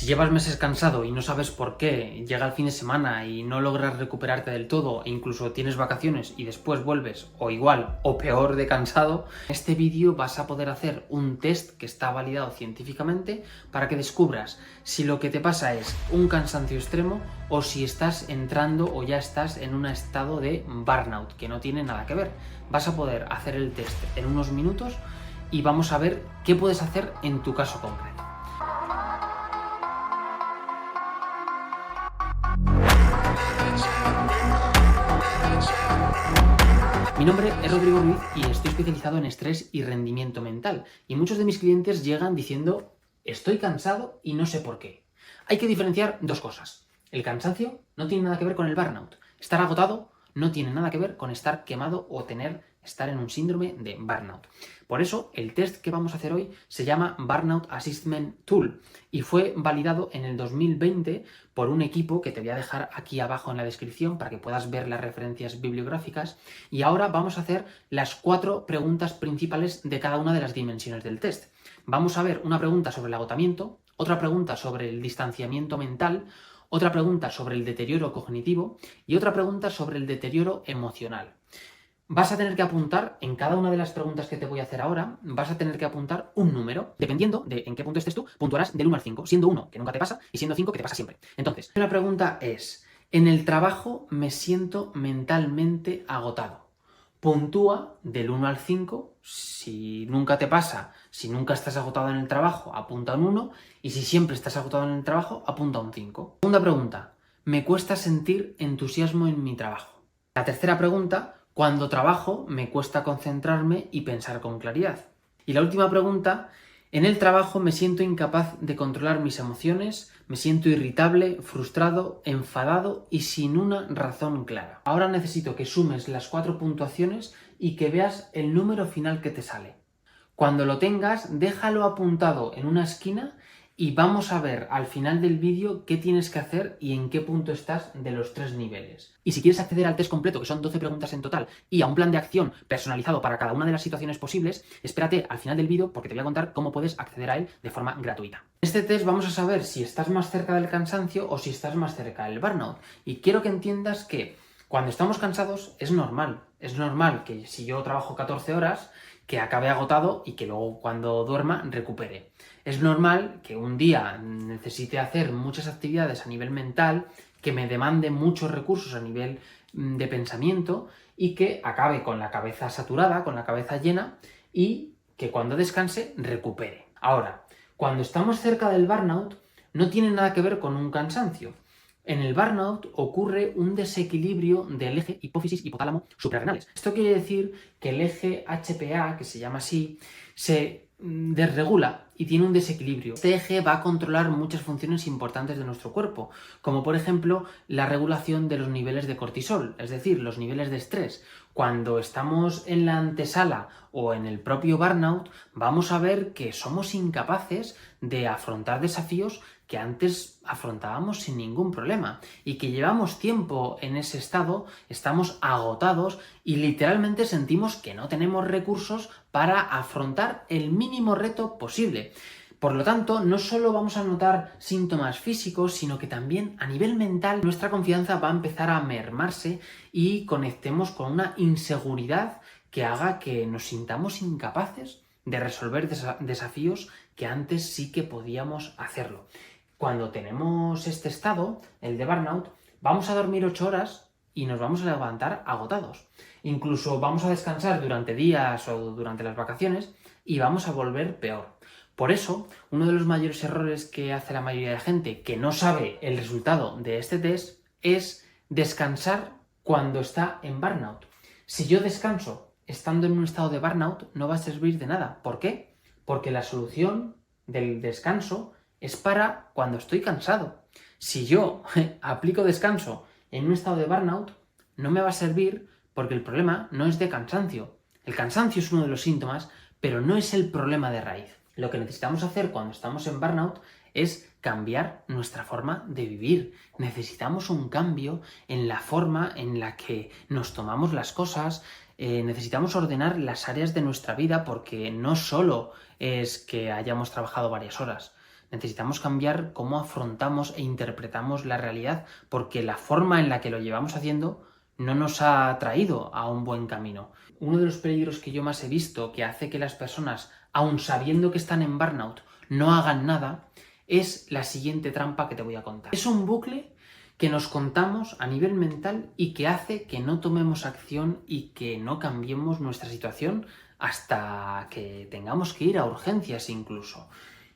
Si llevas meses cansado y no sabes por qué, llega el fin de semana y no logras recuperarte del todo e incluso tienes vacaciones y después vuelves o igual o peor de cansado, en este vídeo vas a poder hacer un test que está validado científicamente para que descubras si lo que te pasa es un cansancio extremo o si estás entrando o ya estás en un estado de burnout, que no tiene nada que ver. Vas a poder hacer el test en unos minutos y vamos a ver qué puedes hacer en tu caso concreto. Mi nombre es Rodrigo Ruiz y estoy especializado en estrés y rendimiento mental. Y muchos de mis clientes llegan diciendo, estoy cansado y no sé por qué. Hay que diferenciar dos cosas. El cansancio no tiene nada que ver con el burnout. Estar agotado no tiene nada que ver con estar quemado o estar en un síndrome de burnout. Por eso, el test que vamos a hacer hoy se llama Burnout Assessment Tool y fue validado en el 2020 por un equipo que te voy a dejar aquí abajo en la descripción para que puedas ver las referencias bibliográficas. Y ahora vamos a hacer las 4 preguntas principales de cada una de las dimensiones del test. Vamos a ver una pregunta sobre el agotamiento, otra pregunta sobre el distanciamiento mental, otra pregunta sobre el deterioro cognitivo y otra pregunta sobre el deterioro emocional. Vas a tener que apuntar, en cada una de las preguntas que te voy a hacer ahora, vas a tener que apuntar un número. Dependiendo de en qué punto estés tú, puntuarás del 1 al 5, siendo 1 que nunca te pasa y siendo 5 que te pasa siempre. Entonces, la pregunta es, en el trabajo me siento mentalmente agotado. Puntúa del 1 al 5, si nunca te pasa, si nunca estás agotado en el trabajo, apunta un 1, y si siempre estás agotado en el trabajo, apunta un 5. Segunda pregunta, me cuesta sentir entusiasmo en mi trabajo. La tercera pregunta, cuando trabajo me cuesta concentrarme y pensar con claridad. Y la última pregunta, en el trabajo me siento incapaz de controlar mis emociones, me siento irritable, frustrado, enfadado y sin una razón clara. Ahora necesito que sumes las 4 puntuaciones y que veas el número final que te sale. Cuando lo tengas, déjalo apuntado en una esquina y vamos a ver al final del vídeo qué tienes que hacer y en qué punto estás de los 3 niveles. Y si quieres acceder al test completo, que son 12 preguntas en total, y a un plan de acción personalizado para cada una de las situaciones posibles, espérate al final del vídeo porque te voy a contar cómo puedes acceder a él de forma gratuita. En este test vamos a saber si estás más cerca del cansancio o si estás más cerca del burnout. Y quiero que entiendas que cuando estamos cansados es normal. Es normal que si yo trabajo 14 horas, que acabe agotado y que luego cuando duerma recupere. Es normal que un día necesite hacer muchas actividades a nivel mental, que me demande muchos recursos a nivel de pensamiento y que acabe con la cabeza saturada, con la cabeza llena y que cuando descanse recupere. Ahora, cuando estamos cerca del burnout no tiene nada que ver con un cansancio. En el burnout ocurre un desequilibrio del eje hipófisis-hipotálamo suprarrenales. Esto quiere decir que el eje HPA, que se llama así, se desregula y tiene un desequilibrio. Este eje va a controlar muchas funciones importantes de nuestro cuerpo, como por ejemplo la regulación de los niveles de cortisol, es decir, los niveles de estrés. Cuando estamos en la antesala o en el propio burnout, vamos a ver que somos incapaces de afrontar desafíos que antes afrontábamos sin ningún problema y que llevamos tiempo en ese estado, estamos agotados y literalmente sentimos que no tenemos recursos para afrontar el mínimo reto posible. Por lo tanto, no solo vamos a notar síntomas físicos, sino que también a nivel mental nuestra confianza va a empezar a mermarse y conectemos con una inseguridad que haga que nos sintamos incapaces de resolver desafíos que antes sí que podíamos hacerlo. Cuando tenemos este estado, el de burnout, vamos a dormir 8 horas y nos vamos a levantar agotados. Incluso vamos a descansar durante días o durante las vacaciones y vamos a volver peor. Por eso, uno de los mayores errores que hace la mayoría de gente que no sabe el resultado de este test es descansar cuando está en burnout. Si yo descanso estando en un estado de burnout, no va a servir de nada. ¿Por qué? Porque la solución del descanso es para cuando estoy cansado. Si yo aplico descanso en un estado de burnout, no me va a servir porque el problema no es de cansancio. El cansancio es uno de los síntomas, pero no es el problema de raíz. Lo que necesitamos hacer cuando estamos en burnout es cambiar nuestra forma de vivir. Necesitamos un cambio en la forma en la que nos tomamos las cosas. Necesitamos ordenar las áreas de nuestra vida porque no solo es que hayamos trabajado varias horas. Necesitamos cambiar cómo afrontamos e interpretamos la realidad, porque la forma en la que lo llevamos haciendo no nos ha traído a un buen camino. Uno de los peligros que yo más he visto que hace que las personas, aun sabiendo que están en burnout, no hagan nada, es la siguiente trampa que te voy a contar. Es un bucle que nos contamos a nivel mental y que hace que no tomemos acción y que no cambiemos nuestra situación hasta que tengamos que ir a urgencias incluso.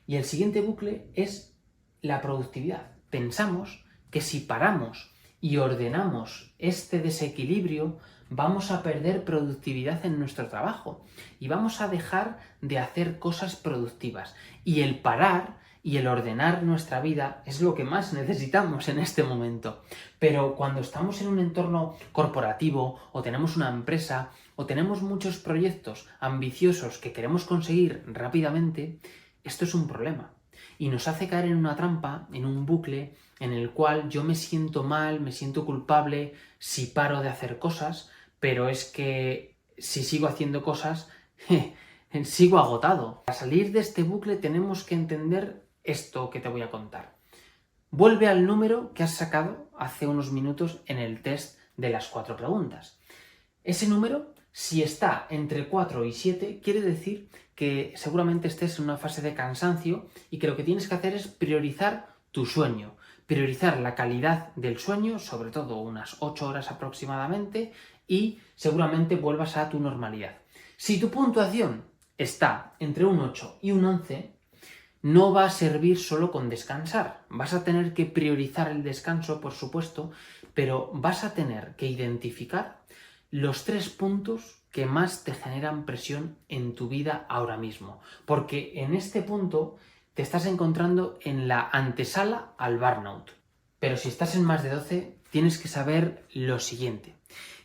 Y el siguiente bucle es la productividad. Pensamos que si paramos y ordenamos este desequilibrio, vamos a perder productividad en nuestro trabajo y vamos a dejar de hacer cosas productivas. Y el parar y el ordenar nuestra vida es lo que más necesitamos en este momento. Pero cuando estamos en un entorno corporativo o tenemos una empresa o tenemos muchos proyectos ambiciosos que queremos conseguir rápidamente, esto es un problema. Y nos hace caer en una trampa, en un bucle, en el cual yo me siento mal, me siento culpable si paro de hacer cosas, pero es que si sigo haciendo cosas, sigo agotado. Para salir de este bucle tenemos que entender esto que te voy a contar. Vuelve al número que has sacado hace unos minutos en el test de las 4 preguntas. Ese número, si está entre 4 y 7, quiere decir que seguramente estés en una fase de cansancio y que lo que tienes que hacer es priorizar tu sueño, priorizar la calidad del sueño, sobre todo unas 8 horas aproximadamente, y seguramente vuelvas a tu normalidad. Si tu puntuación está entre un 8 y un 11, no va a servir solo con descansar. Vas a tener que priorizar el descanso, por supuesto, pero vas a tener que identificar los 3 puntos que más te generan presión en tu vida ahora mismo. Porque en este punto te estás encontrando en la antesala al burnout. Pero si estás en más de 12, tienes que saber lo siguiente.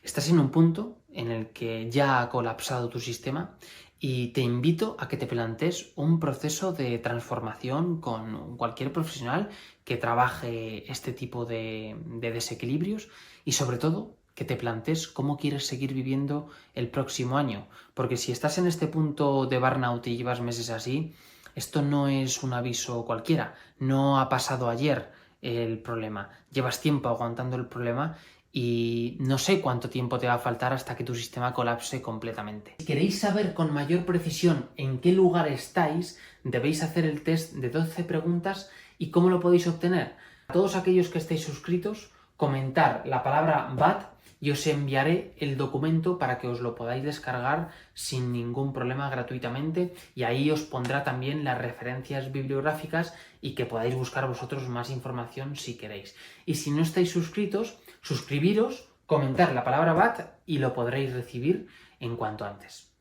Estás en un punto en el que ya ha colapsado tu sistema y te invito a que te plantees un proceso de transformación con cualquier profesional que trabaje este tipo de desequilibrios y sobre todo que te plantees cómo quieres seguir viviendo el próximo año. Porque si estás en este punto de burnout y llevas meses así, esto no es un aviso cualquiera, no ha pasado ayer el problema, llevas tiempo aguantando el problema y no sé cuánto tiempo te va a faltar hasta que tu sistema colapse completamente. Si queréis saber con mayor precisión en qué lugar estáis, debéis hacer el test de 12 preguntas y cómo lo podéis obtener. A todos aquellos que estéis suscritos, comentar la palabra BAT y os enviaré el documento para que os lo podáis descargar sin ningún problema gratuitamente y ahí os pondrá también las referencias bibliográficas y que podáis buscar vosotros más información si queréis. Y si no estáis suscritos, suscribiros, comentar la palabra BAT y lo podréis recibir en cuanto antes.